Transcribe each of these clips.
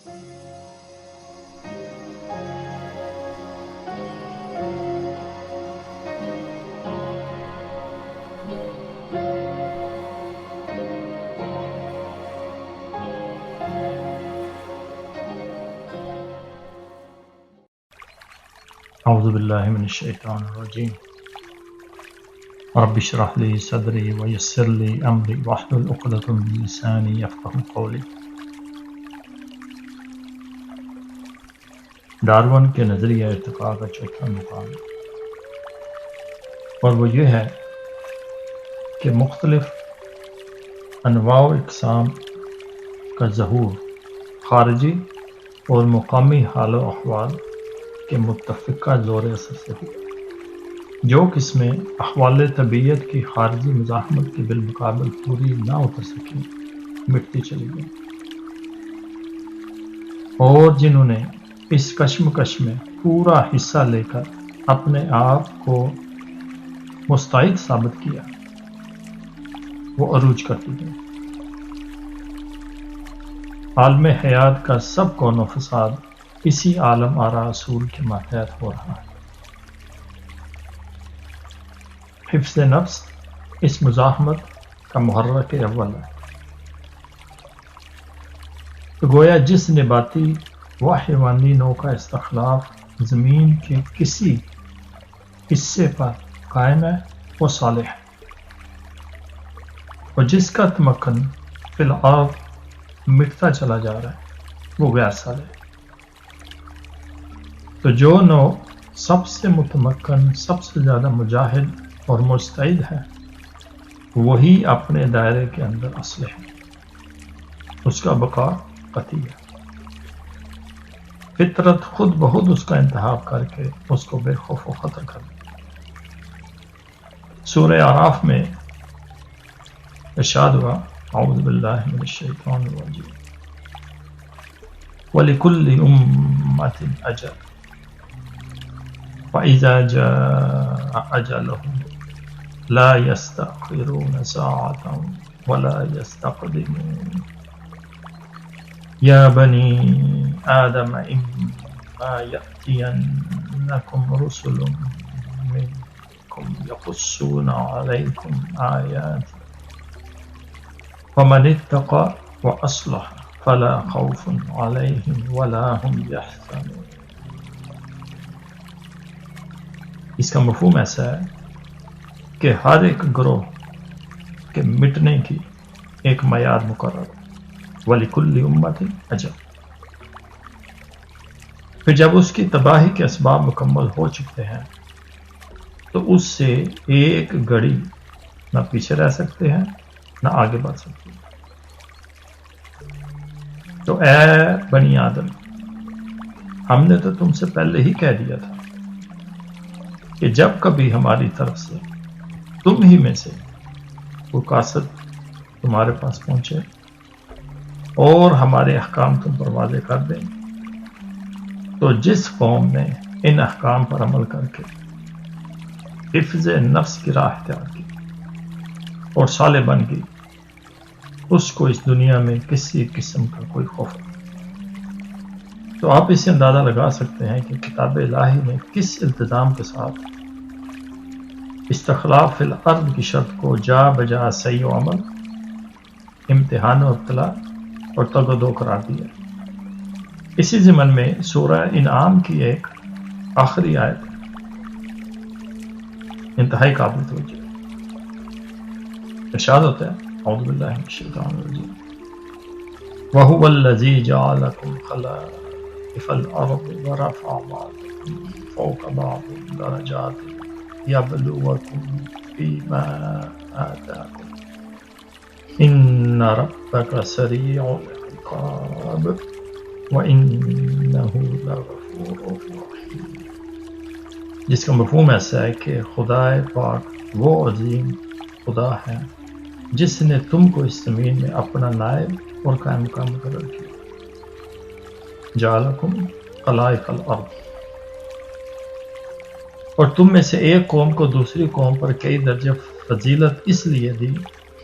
اعوذ باللہ من الشیطان الرجیم رب اشرح لی صدری ویسر لی امری واحلل عقدۃ من لسانی یفقہوا قولی۔ ڈارون کے نظریہ ارتقاء کا چوتھا مقام، اور وہ یہ ہے کہ مختلف انواع و اقسام کا ظہور خارجی اور مقامی حال و احوال کے متفقہ زور اثر سے ہوئی۔ جو قسمیں احوال طبیعت کی خارجی مزاحمت کے بالمقابل پوری نہ اتر سکیں مٹتی چلی گئیں، اور جنہوں نے اس کشمکش میں پورا حصہ لے کر اپنے آپ کو مستعد ثابت کیا، وہ عروج کرتی گئیں۔ عالم حیات کا سب کون و فساد اسی عالم آرا اصول کے ماتحت ہو رہا ہے۔ حفظ نفس اس مزاحمت کا محرک اول ہے۔ تو گویا جس نباتی و حیوانی نوع کا استخلاف زمین کے کسی حصے پر قائم ہے وہ صالح ہے، اور جس کا تمکن فی الارض مٹتا چلا جا رہا ہے وہ غیر صالح ہے۔ تو جو نوع سب سے متمکن، سب سے زیادہ مجاہد اور مستعد ہے، وہی اپنے دائرے کے اندر اصلح ہے، اس کا بقا قطعی ہے۔ فطرت خود بخود اس کا انتخاب کر کے اس کو بے خوف و خطر کر دے۔ سورہ اعراف میں ارشاد ہوا، اعوذ باللہ من الشیطان الرجیم وَلِكُلِّ أُمَّةٍ أَجَلٌ فَإِذَا جَاءَ أَجَلُهُمْ لَا يَسْتَأْخِرُونَ سَاعَةً وَلَا يَسْتَقْدِمُونَ يَا بَنِي آدَمَ إِمَّا يَأْتِيَنَّكُمْ رُسُلٌ مِّنكُمْ يَقُصُّونَ عَلَيْكُمْ آيَاتِي فَمَنِ اتَّقَىٰ وَأَصْلَحَ فَلَا خَوْفٌ عَلَيْهِمْ وَلَا هُمْ يَحْزَنُونَ۔ اس کا مفہوم ایسا ہے کہ ہر ایک گروہ کے مٹنے کی ایک میعاد مقرر ہے، وَلِكُلِّ أُمَّةٍ أَجَلٌ۔ پھر جب اس کی تباہی کے اسباب مکمل ہو چکتے ہیں تو اس سے ایک گھڑی نہ پیچھے رہ سکتے ہیں نہ آگے بڑھ سکتے ہیں۔ تو اے بنی آدم، ہم نے تو تم سے پہلے ہی کہہ دیا تھا کہ جب کبھی ہماری طرف سے تم ہی میں سے کوئی قاصد تمہارے پاس پہنچے اور ہمارے احکام تم پر واضح کر دیں، تو جس قوم نے ان احکام پر عمل کر کے حفظ نفس کی راہ اختیار کی اور صالح بن گئی، اس کو اس دنیا میں کسی قسم کا کوئی خوف نہیں۔ تو آپ اس سے اندازہ لگا سکتے ہیں کہ کتاب الہی نے کس التزام کے ساتھ استخلاف فی الارض کی شرط کو جا بجا صحیح و عمل، امتحان و ابتلا اور تگ و دو قرار دیا۔ اسی ضمن میں سورہ انعام کی ایک آخری آیت انتہائی قابل توجہ ارشاد ہوتا ہے، اعوذ باللہ من الشیطان الرجیم وَهُوَ الَّذِي جَعَلَكُمْ خَلَائِفَ الْأَرْضِ وَرَفَعَ بَعْضَكُمْ فَوْقَ بَعْضٍ دَرَجَاتٍ لِيَبْلُوَكُمْ فِيمَا آتَاكُمْ إِنَّ رَبَّكَ سَرِيعُ الْعِقَابِ وَإِنَّهُ لَغَفُورٌ رَحِيمٌ۔ جس کا مفہوم ایسا ہے کہ خدا پاک وہ عظیم خدا ہے جس نے تم کو اس زمین میں اپنا نائب اور قائم مقام مقرر کیا، جعلکم خلائف الارض، اور تم میں سے ایک قوم کو دوسری قوم پر کئی درجے فضیلت اس لیے دی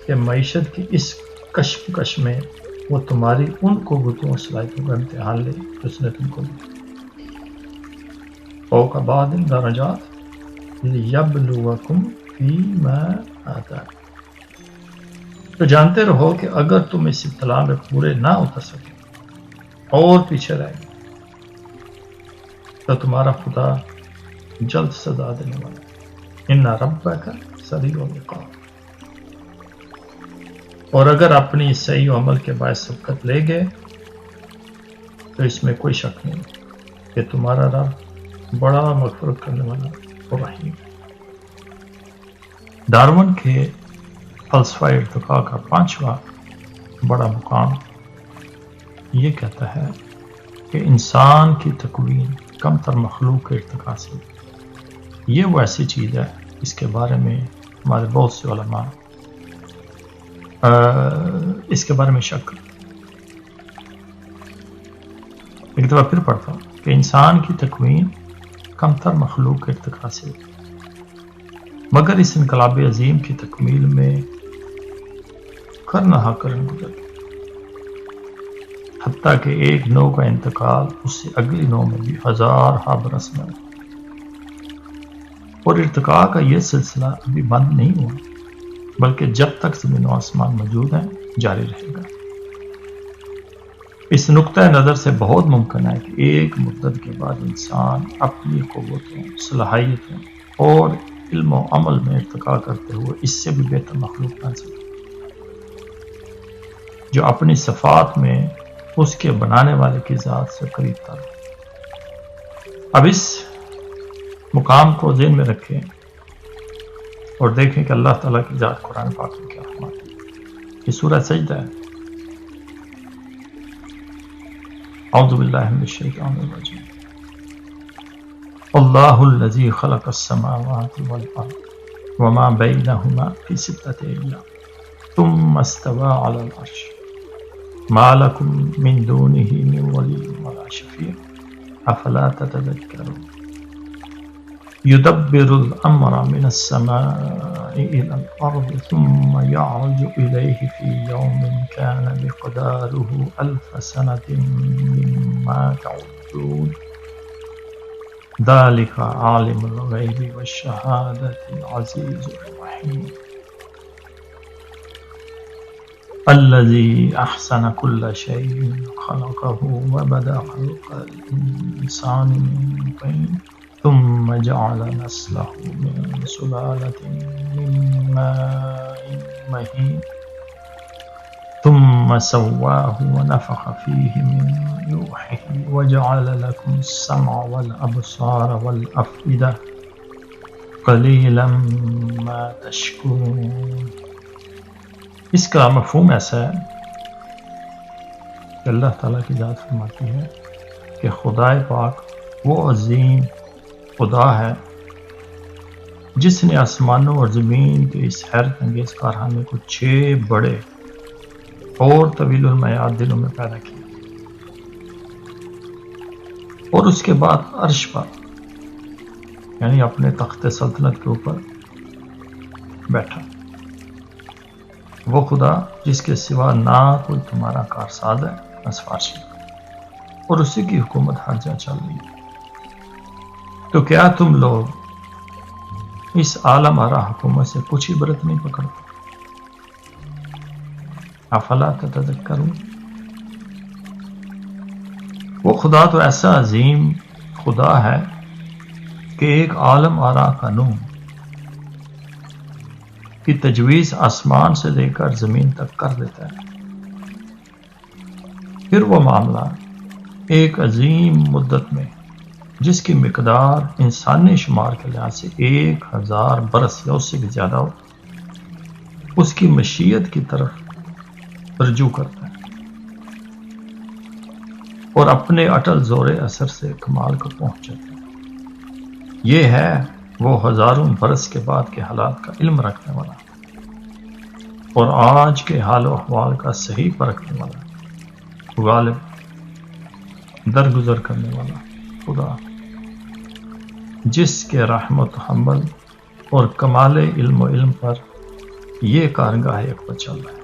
کہ معیشت کی اس کشمکش میں وہ تمہاری ان قوتوں اور صلاحیتوں کا امتحان لے جو اس نے تم کو دی. فوق بعض درجات لیبلوکم فیما آتاکم. تو جانتے رہو کہ اگر تم اس ابتلا میں پورے نہ اتر سکے اور پیچھے رہ گئے تو تمہارا خدا جلد سزا دینے والا ہے. ان ربک سریع العقاب. اور اگر اپنی صحیح عمل کے باعث سبقت لے گئے تو اس میں کوئی شک نہیں کہ تمہارا رب بڑا مغفرت کرنے والا اور رحیم ہے. ڈارون کے فلسفہ ارتقاء کا 5واں بڑا مقام یہ کہتا ہے کہ انسان کی تکوین کم تر مخلوق کے ارتقاء سے یہ وہ ایسی چیز ہے اس کے بارے میں ہمارے بہت سے علماء اس کے بارے میں شک کرتے. ایک دفعہ پھر پڑھتا ہوں کہ انسان کی تکوین کم تر مخلوق کے ارتقاء سے مگر اس انقلاب عظیم کی تکمیل میں کرنا کرن گزر گئی حتیٰ کہ ایک نو کا انتقال اس سے اگلی نو میں بھی 1000 برس میں ہوا. اور ارتقاء کا یہ سلسلہ ابھی بند نہیں ہوا بلکہ جب تک زمین و آسمان موجود ہیں جاری رہے گا. اس نقطہ نظر سے بہت ممکن ہے کہ ایک مدت کے بعد انسان اپنی قوتوں، صلاحیتوں اور علم و عمل میں ارتقاء کرتے ہوئے اس سے بھی بہتر مخلوق بن سکے جو اپنی صفات میں اس کے بنانے والے کی ذات سے قریب تر. اب اس مقام کو ذہن میں رکھیں اور دیکھیں کہ اللہ تعالیٰ کی ذات قرآن پاک میں کیا فرماتی ہے. یہ سورہ سجدہ ہے. اعوذ باللہ من الشیطان الرجیم. اللہ الذی خلق السماوات والارض وما بینہما فی 6 ایام ثم استوى على العرش ما لکم من دونہ من ولی ولا شفیع افلا تتذکرون. يدبر الأمر من السماء إلى الأرض ثم يعرج إليه في يوم كان مقداره 1000 سنة مما تعدون ذلك عالم الغيب والشهادة العزيز الرحيم الذي أحسن كل شيء خلقه وبدأ خلق الإنسان من طين ثم جعل نسله من سلالة من ماء مهين ثم سواه ونفخ فيه من روحه وجعل لكم السمع والأبصار والأفئدة قليلا ما تشكرون. اس کا مفہوم ایسا ہے کہ اللہ تعالیٰ کی ذات فرماتی ہے کہ خدا پاک وہ عظیم خدا ہے جس نے آسمانوں اور زمین کے اس حیرت انگیز کارخانے کو 6 بڑے اور طویل المیعاد دنوں میں پیدا کیا اور اس کے بعد عرش پر یعنی اپنے تخت سلطنت کے اوپر بیٹھا. وہ خدا جس کے سوا نہ کوئی تمہارا کارساز ہے نہ سفارشی اور اسی کی حکومت ہر جگہ چل رہی ہے. تو کیا تم لوگ اس عالم آرا حکومت سے کچھ عبرت نہیں پکڑتے؟ افلا تتذکرون. وہ خدا تو ایسا عظیم خدا ہے کہ ایک عالم آرا قانون کی تجویز آسمان سے لے کر زمین تک کر دیتا ہے. پھر وہ معاملہ ایک عظیم مدت میں جس کی مقدار انسانی شمار کے لحاظ سے 1000 برس یا اس سے بھی زیادہ ہو اس کی مشیت کی طرف رجوع کرتا ہے اور اپنے اٹل زور اثر سے کمال کو پہنچ جاتا ہے. یہ ہے وہ ہزاروں برس کے بعد کے حالات کا علم رکھنے والا اور آج کے حال و احوال کا صحیح پرکھنے والا غالب درگزر کرنے والا خدا جس کے رحمت حمل اور کمال علم و علم پر یہ کارگاہ اکبر چل رہا ہے.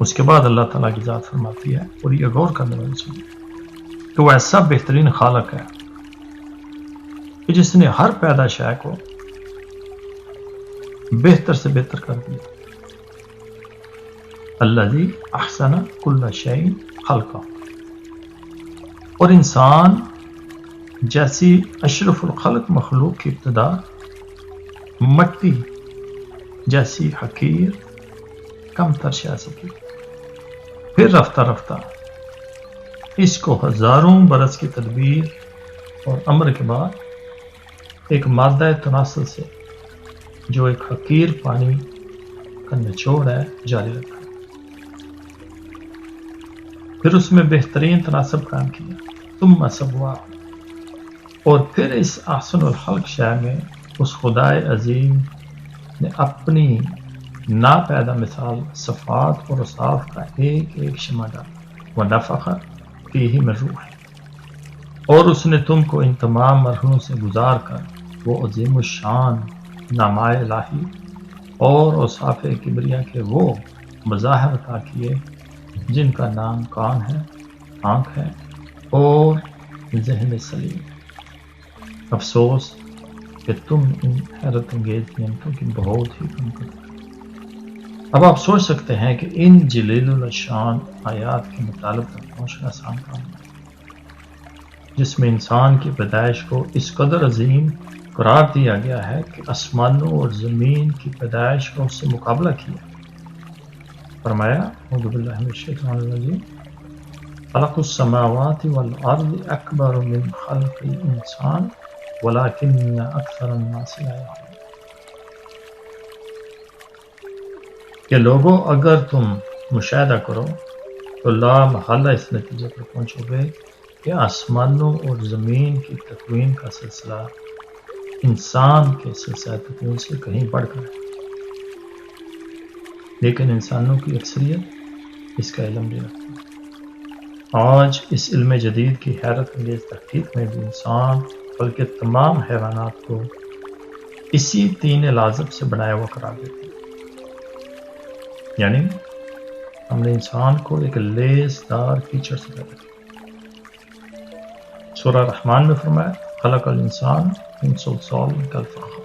اس کے بعد اللہ تعالیٰ کی ذات فرماتی ہے، اور یہ غور کرنے والی چیز ہے کہ وہ ایسا بہترین خالق ہے کہ جس نے ہر پیدا شے کو بہتر سے بہتر کر دیا. الذی احسن کل شیء خلقہ. اور انسان جیسی اشرف الخلق مخلوق کی ابتدا مٹی جیسی حقیر کم تر شے سے کی، پھر رفتہ رفتہ اس کو ہزاروں برس کی تدبیر اور امر کے بعد ایک مادہ تناسل سے جو ایک حقیر پانی کا نچوڑ ہے جاری رکھا، پھر اس میں بہترین تناسب قائم کیا، ثم سوا. اور پھر اس احسن الخلق شے میں اس خدائے عظیم نے اپنی ناپیدا مثال صفات اور اوصاف کا ایک ایک شمع ڈالا. ونفخ فیہ من روحہ. اور اس نے تم کو ان تمام مرحلوں سے گزار کر وہ عظیم الشان نامۂ الہی اور اوصاف کبریا کے وہ مظاہر عطا کیے جن کا نام کان ہے، آنکھ ہے اور ذہن سلیم. افسوس کہ تم ان حیرت انگیز نعمتوں کی بہت ہی کم کرتے. اب آپ سوچ سکتے ہیں کہ ان جلیل الشان آیات کے مطالب تک پہنچنا آسان کام ہے، جس میں انسان کی پیدائش کو اس قدر عظیم قرار دیا گیا ہے کہ آسمانوں اور زمین کی پیدائش کا اس سے مقابلہ کیا. فرمایا اعوذ باللہ من الشیطان الرجیم خلق السماوات والارض اکبر من خلق الانسان ولکن اکثر الناس لا یعلمون. کہ لوگوں اگر تم مشاہدہ کرو تو لا محالہ اس نتیجے پر پہنچو گے کہ آسمانوں اور زمین کی تکوین کا سلسلہ انسان کے سلسلہ تکوین سے کہیں بڑھ کر ہے، لیکن انسانوں کی اکثریت اس کا علم نہیں رکھتی. آج اس علم جدید کی حیرت انگیز تحقیق میں بھی انسان بلکہ تمام حیوانات کو اسی تین لازم سے بنایا ہوا قرار دیتے ہیں. یعنی ہم نے انسان کو ایک لیس دار کیچڑ سے پیدا کیا. سورہ رحمان میں فرمایا خلق الانسان من صلصال کالفخار،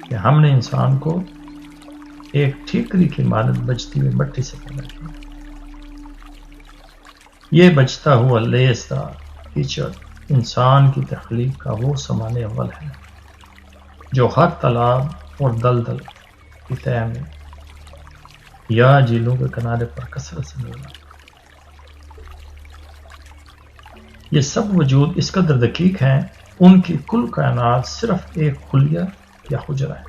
کہ ہم نے انسان کو ایک ٹھیکری کی مانند بجتی ہوئی مٹی سے پیدا کیا. یہ بجتا ہوا لیس دار کیچڑ انسان کی تخلیق کا وہ سامان اول ہے جو ہر تالاب اور دلدل کی تہہ میں یا جھیلوں کے کنارے پر کثرت سے ملا. یہ سب وجود اس قدر دقیق ہیں، ان کی کل کائنات صرف ایک خلیہ یا حجرہ ہے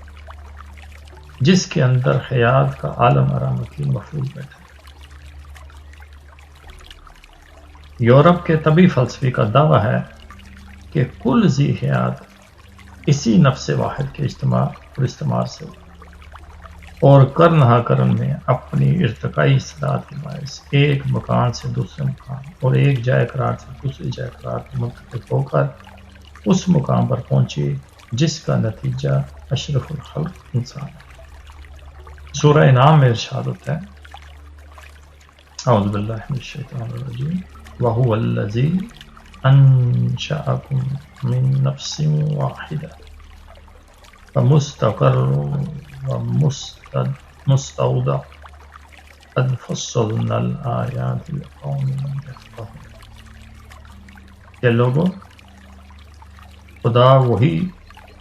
جس کے اندر حیات کا عالم آرامتی محفوظ بیٹھا ہے. یورپ کے طبی فلسفی کا دعویٰ ہے کہ کل ذی حیات اسی نفس واحد کے اجتماع اور استعمار سے اور کرنہا کرن میں اپنی ارتقائی استعداد کے باعث ایک مکان سے دوسرے مکان اور ایک جائے قرار سے دوسری جائے قرار منتقل ہو کر اس مقام پر پہنچے جس کا نتیجہ اشرف الخلق انسان ہے. سورہ انعام میں ارشاد ہوتا ہے اعوذ باللہ من الشیطان الرجیم وَهُوَ الَّذِي أَنشَأَكُم مِّن نَّفْسٍ وَاحِدَةٍ فَمُسْتَقَرٌّ وَمُسْتَوْدَعٌ قَدْ فَصَّلْنَا الْآيَاتِ لِقَوْمٍ يَفْقَهُونَ. کہ لوگوں، خدا وہی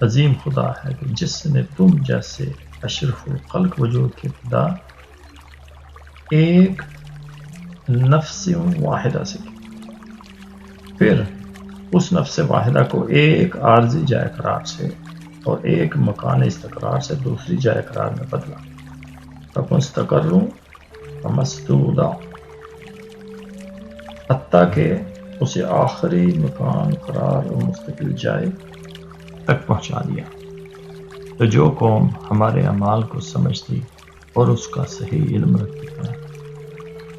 عظیم خدا ہے کہ جس نے تم جیسے اشرف الخلق وجود کی ابتدا ایک نفس واحدہ سے کی، پھر اس نفس واحدہ کو ایک عارضی جائے قرار سے اور ایک مکان استقرار سے دوسری جائے قرار میں بدلا. فَمُسْتَقَرٌّ وَمَسْتَوْدَعٌ، حتیٰ کہ اسے آخری مکان قرار اور مستقل جائے تک پہنچا دیا. تو جو قوم ہمارے اعمال کو سمجھتی اور اس کا صحیح علم رکھتی ہے،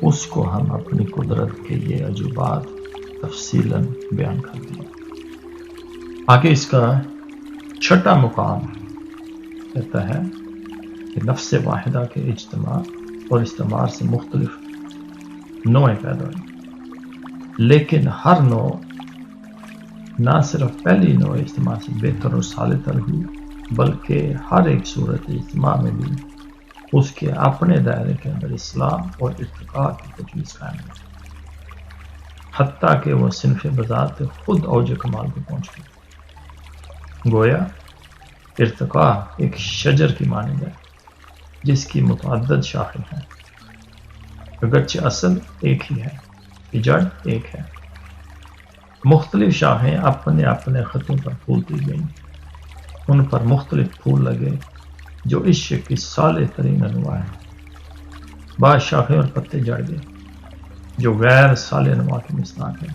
اس کو ہم اپنی قدرت کے یہ عجوبات تفصیلاً بیان کر دیا. آگے اس کا چھٹا مقام کہتا ہے کہ نفس واحدہ کے اجتماع اور استعمار سے مختلف نوعیں پیدا ہوئی، لیکن ہر نوع نہ صرف پہلی نوع اجتماع سے بہتر اور صالح ہوئی، بلکہ ہر ایک صورت اجتماع میں بھی اس کے اپنے دائرے کے اندر اصلاح اور ارتقاء کی تجویز قائم ہے، حتیٰ کہ وہ صنف بذات خود اوج کمال کو پہنچ گئی۔ گویا ارتقاء ایک شجر کی مانند ہے جس کی متعدد شاخیں ہیں، اگرچہ اصل ایک ہی ہے، جڑ ایک ہے۔ مختلف شاخیں اپنے اپنے خطوں پر پھولتی گئیں، ان پر مختلف پھول لگے جو عشق کی صالح ترین انواع ہیں۔ بعض شاخیں اور پتے جڑ گئے جو غیر صالح انواع کی مصداق ہیں،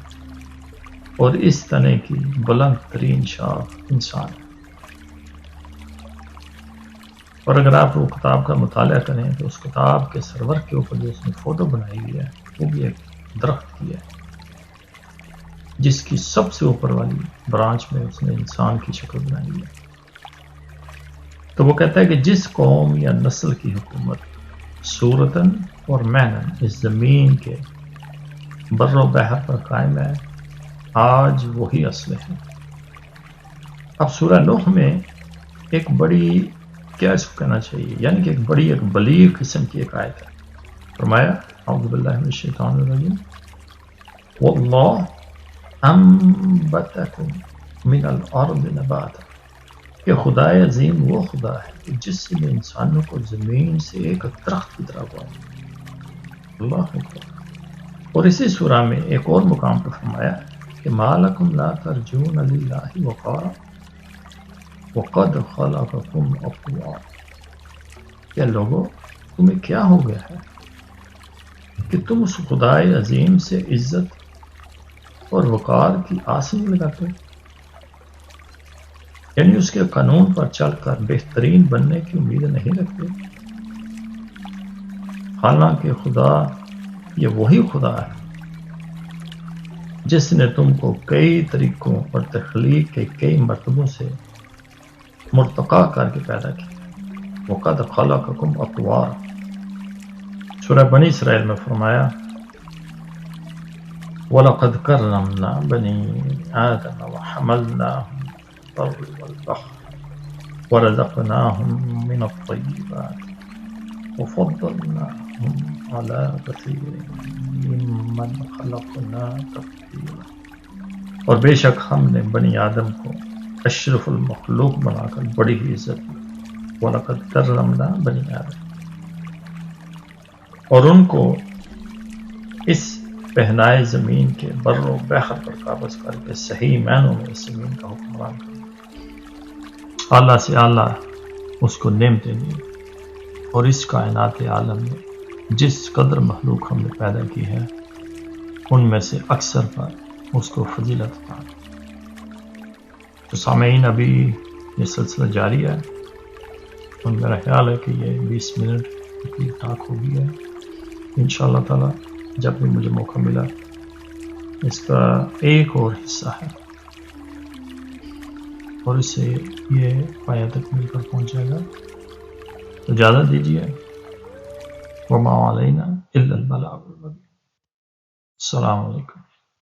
اور اس تنے کی بلند ترین شاخ انسان ہے۔ اور اگر آپ وہ کتاب کا مطالعہ کریں تو اس کتاب کے سرور کے اوپر جو اس نے فوٹو بنائی ہوئی ہے وہ بھی ایک درخت کی ہے، جس کی سب سے اوپر والی برانچ میں اس نے انسان کی شکل بنائی ہوئی ہے۔ تو وہ کہتا ہے کہ جس قوم یا نسل کی حکومت صورتاً اور معناً اس زمین کے بر و بحر پر قائم ہے، آج وہی اصل ہے۔ اب سورہ نوح میں ایک بڑی، کیا اس کو کہنا چاہیے، یعنی کہ ایک بڑی ایک بلیغ قسم کی ایک آیت ہے۔ فرمایا اعوذ باللہ من الشیطان الرجیم واللہ انبتکم من الارض نباتا، کہ خدائے عظیم وہ خدا ہے جس نے انسانوں کو زمین سے ایک درخت کی طرح اگایا۔ اللہ اکبر۔ اور اسی سورہ میں ایک اور مقام پر فرمایا کہ ما لکم لا ترجون للہ وقارا وقد خلقکم اطوارا، کہ لوگوں تمہیں کیا ہو گیا ہے کہ تم اس خدائے عظیم سے عزت اور وقار کی آس نہیں لگاتے، یعنی اس کے قانون پر چل کر بہترین بننے کی امید نہیں رکھتے، حالانکہ خدا یہ وہی خدا ہے جس نے تم کو کئی طریقوں اور تخلیق کے کئی مرتبوں سے مرتقا کر کے پیدا کیا۔ وَقَدْ خَلَقَكُمْ أَطْوَارًا، سورہ بنی اسرائیل میں فرمایا وَلَقَدْ كَرَّمْنَا بَنِي آدَمَ وَحَمَلْنَاهُمْ فِي الْبَرِّ وَالْبَحْرِ وَرَزَقْنَاهُمْ مِنَ الطَّيِّبَاتِ وَفَضَّلْنَاهُمْ عَلَى كَثِيرٍ مِّمَّنْ خَلَقْنَا تَفْضِيلًا، اور بے شک ہم نے بنی آدم کو اشرف المخلوق بنا کر بڑی ہی عزت دی۔ وَلَقَدْ كَرَّمْنَا بَنِي آدَم، اور ان کو اس پہنائے زمین کے بر و بحر پر قابض کر کے صحیح معنوں میں اس زمین کا حکمران کر، اعلیٰ سے اعلیٰ اس کو نعمتیں دی، اور اس کائنات عالم میں جس قدر مخلوق ہم نے پیدا کی ہے ان میں سے اکثر پر اس کو فضیلت عطا۔ تو سامعین، ابھی یہ سلسلہ جاری ہے، اور میرا خیال ہے کہ یہ 20 منٹ کی ٹاک ہو گئی ہے۔ انشاءاللہ تعالی جب بھی مجھے موقع ملا اس کا ایک اور حصہ ہے، اور اس سے یہ پایا تک مل کر پہنچ جائے گا۔ تو اجازت دیجیے، وما علینا الا البلاغ المبین۔ السلام علیکم۔